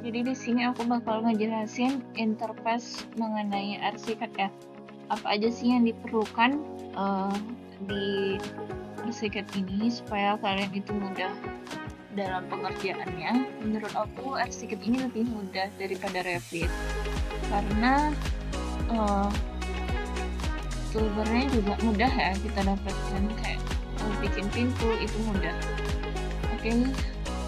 Jadi di sini aku bakal ngejelasin interface mengenai ArchiCAD ya. Apa aja sih yang diperlukan di ArchiCAD ini supaya kalian itu mudah dalam pengerjaannya. Menurut aku ArchiCAD ini lebih mudah daripada Revit karena toolbarnya juga mudah ya kita dapatkan, kayak bikin pintu itu mudah. Oke,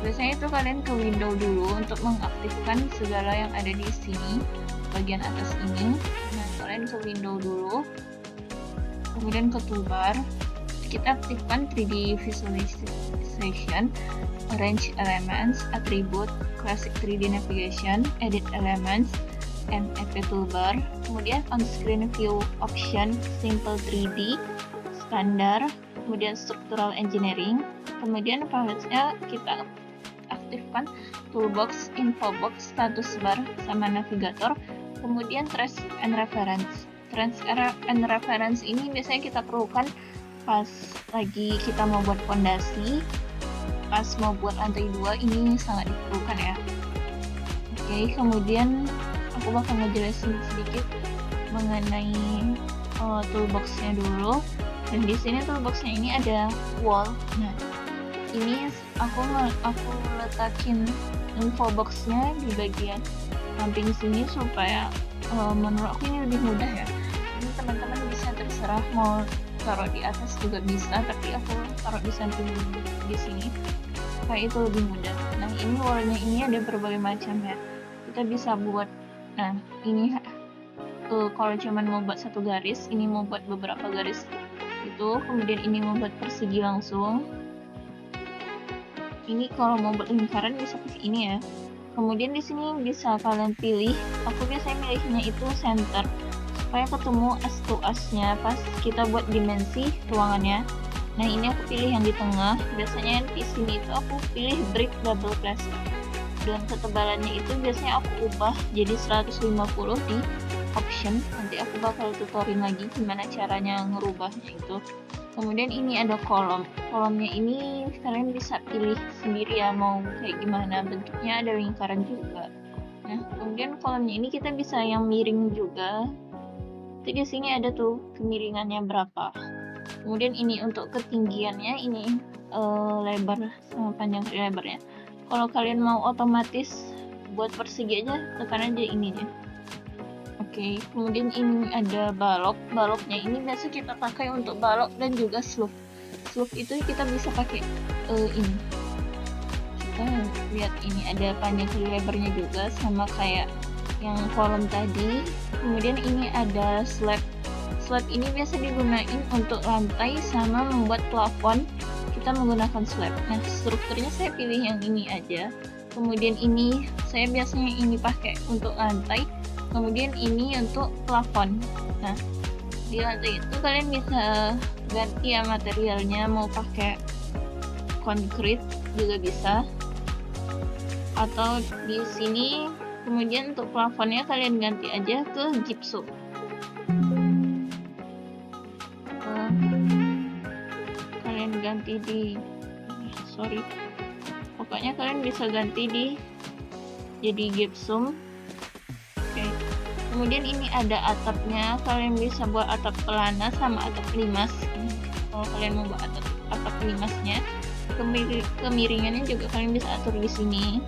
biasanya itu kalian ke window dulu untuk mengaktifkan segala yang ada di sini bagian atas ini. Nah, kalian ke window dulu, kemudian ke toolbar, kita aktifkan 3D visualization, arrange elements, attribute, classic 3D navigation, edit elements, and effect toolbar. Kemudian on screen view option, simple 3D, standar, kemudian structural engineering. Kemudian palette-nya kita aktifkan toolbox, info box, status bar, sama navigator. Kemudian trace and reference. Trace and reference ini biasanya kita perlukan pas lagi kita mau buat fondasi, pas mau buat lantai 2, ini sangat diperlukan ya. Oke, kemudian aku bakal ngejelasin sedikit mengenai toolbox-nya dulu. Dan di sini toolbox-nya ini ada wall. Nah, ini aku letakin info box-nya di bagian samping sini supaya menurut aku ini lebih mudah ya. Ini teman-teman bisa terserah mau taruh di atas juga bisa, tapi aku taruh di samping di sini supaya itu lebih mudah. Nah, ini wall-nya ini ada berbagai macam ya. Kita bisa buat, nah ini kalau cuman mau buat satu garis, ini mau buat beberapa garis itu, kemudian ini mau buat persegi langsung. Ini kalau mau buat lingkaran bisa pakai ini ya. Kemudian di sini bisa kalian pilih. Aku biasanya milihnya itu center supaya ketemu as to as-nya pas kita buat dimensi ruangannya. Nah, ini aku pilih yang di tengah. Biasanya di sini itu aku pilih brick double plaster. Dan ketebalannya itu biasanya aku ubah jadi 150 di option. Nanti aku bakal tutorin lagi gimana caranya ngerubahnya itu. Kemudian ini ada kolom. Kolomnya ini kalian bisa pilih sendiri ya mau kayak gimana bentuknya, ada lingkaran juga. Nah, kemudian kolomnya ini kita bisa yang miring juga. Jadi di sini ada tuh kemiringannya berapa. Kemudian ini untuk ketinggiannya, ini lebar sama panjang lebarnya. Kalau kalian mau otomatis buat persegi aja, tekan aja ini deh. Oke, kemudian ini ada balok. Baloknya ini biasa kita pakai untuk balok dan juga slope. Slope itu kita bisa pakai ini. Kita lihat ini ada panjang lebarnya juga sama kayak yang kolom tadi. Kemudian ini ada slab. Slab ini biasa digunakan untuk lantai sama membuat plafon. Kita menggunakan slab. Nah, strukturnya saya pilih yang ini aja. Kemudian ini saya biasanya ini pakai untuk lantai. Kemudian ini untuk plafon. Nah, di lantai itu kalian bisa ganti ya materialnya, mau pakai konkrit juga bisa, atau di sini. Kemudian untuk plafonnya kalian ganti aja ke gypsum. Kalian ganti di pokoknya kalian bisa ganti di jadi gypsum. Oke. Kemudian ini ada atapnya, kalian bisa buat atap pelana sama atap limas. Kalau kalian mau buat atap limasnya, kemiringannya juga kalian bisa atur di sini.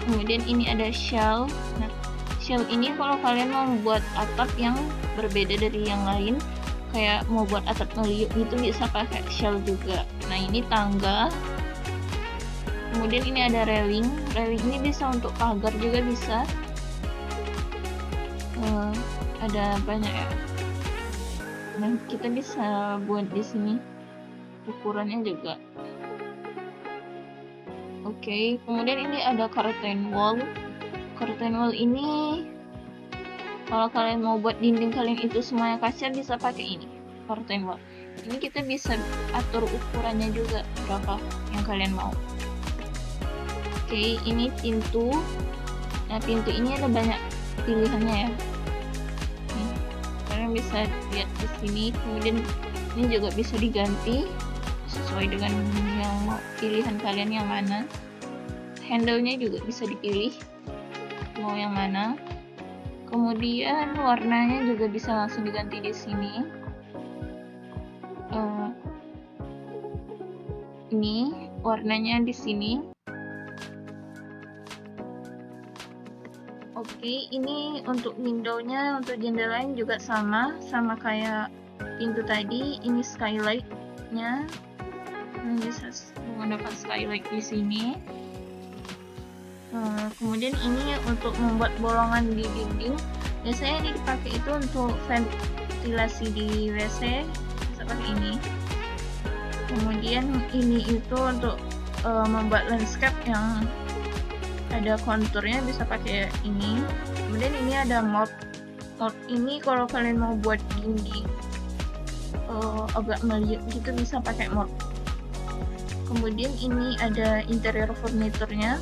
Kemudian ini ada shell. Nah, shell ini kalau kalian mau buat atap yang berbeda dari yang lain, kayak mau buat atap ngeliuk gitu, bisa pakai shell juga. Nah, ini tangga. Kemudian ini ada railing. Railing ini bisa untuk pagar juga bisa. Ada banyak ya. Nah, kita bisa buat di sini ukurannya juga. Oke, kemudian ini ada curtain wall. Curtain wall ini kalau kalian mau buat dinding kalian itu semuanya kaca, bisa pakai ini curtain wall. Ini kita bisa atur ukurannya juga berapa yang kalian mau. Oke, ini pintu. Nah, pintu ini ada banyak pilihannya ya. Nih, kalian bisa lihat di sini. Kemudian ini juga bisa diganti sesuai dengan yang mau pilihan kalian yang mana. handle-nya juga bisa dipilih mau yang mana. Kemudian warnanya juga bisa langsung diganti di sini. Ini warnanya di sini. Oke, ini untuk window-nya, untuk jendelanya juga sama kayak pintu tadi. Ini skylight-nya, ini bisa menggunakan skylight di sini. Kemudian ini untuk membuat bolongan di dinding. Biasanya ini dipakai itu untuk ventilasi di WC, bisa pakai ini. Kemudian ini itu untuk membuat landscape yang ada konturnya, bisa pakai ini. Kemudian ini ada mode ini kalau kalian mau buat dinding agak meliuk gitu, bisa pakai mode. Kemudian ini ada interior furniturnya.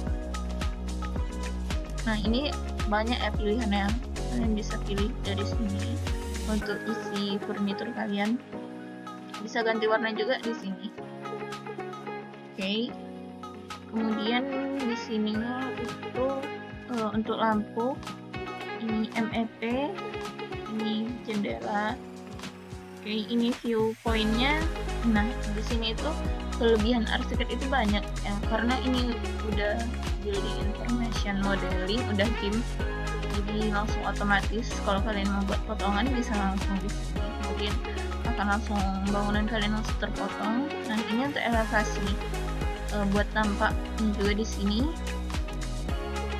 Nah, ini banyak ya pilihannya, kalian bisa pilih dari sini untuk isi furnitur kalian. Bisa ganti warna juga di sini. Oke. Kemudian di sininya itu untuk lampu, ini MEP, ini jendela. Oke, ini viewpoint-nya. Nah, di sini itu kelebihan arsitek itu banyak ya, karena ini udah building information modeling, udah tim, jadi langsung otomatis kalau kalian mau buat potongan bisa langsung di sini. Kemudian akan langsung bangunan kalian langsung terpotong. Nah, ini untuk elevasi, buat tampak juga di sini.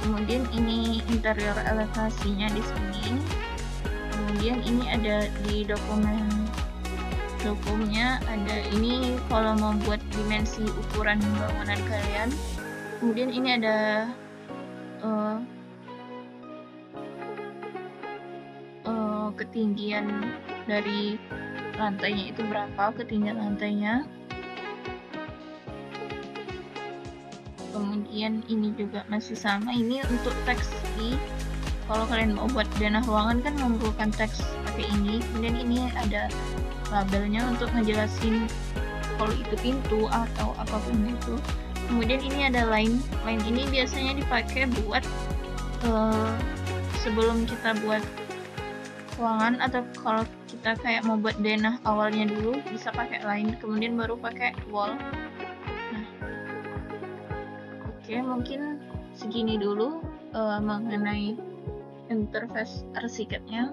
Kemudian ini interior elevasinya di sini. Kemudian ini ada di dokumennya ada ini kalau mau buat dimensi ukuran bangunan kalian. Kemudian ini ada ketinggian dari lantainya itu berapa, ketinggian lantainya. Kemudian ini juga masih sama, ini untuk teks di, kalau kalian mau buat denah ruangan kan memerlukan teks pakai ini. Kemudian ini ada labelnya untuk ngejelasin kalau itu pintu atau apapun itu. Kemudian ini ada line ini biasanya dipakai buat sebelum kita buat ruangan, atau kalau kita kayak mau buat denah awalnya dulu bisa pakai line, kemudian baru pakai wall. Nah, oke, mungkin segini dulu mengenai interface arsiteknya.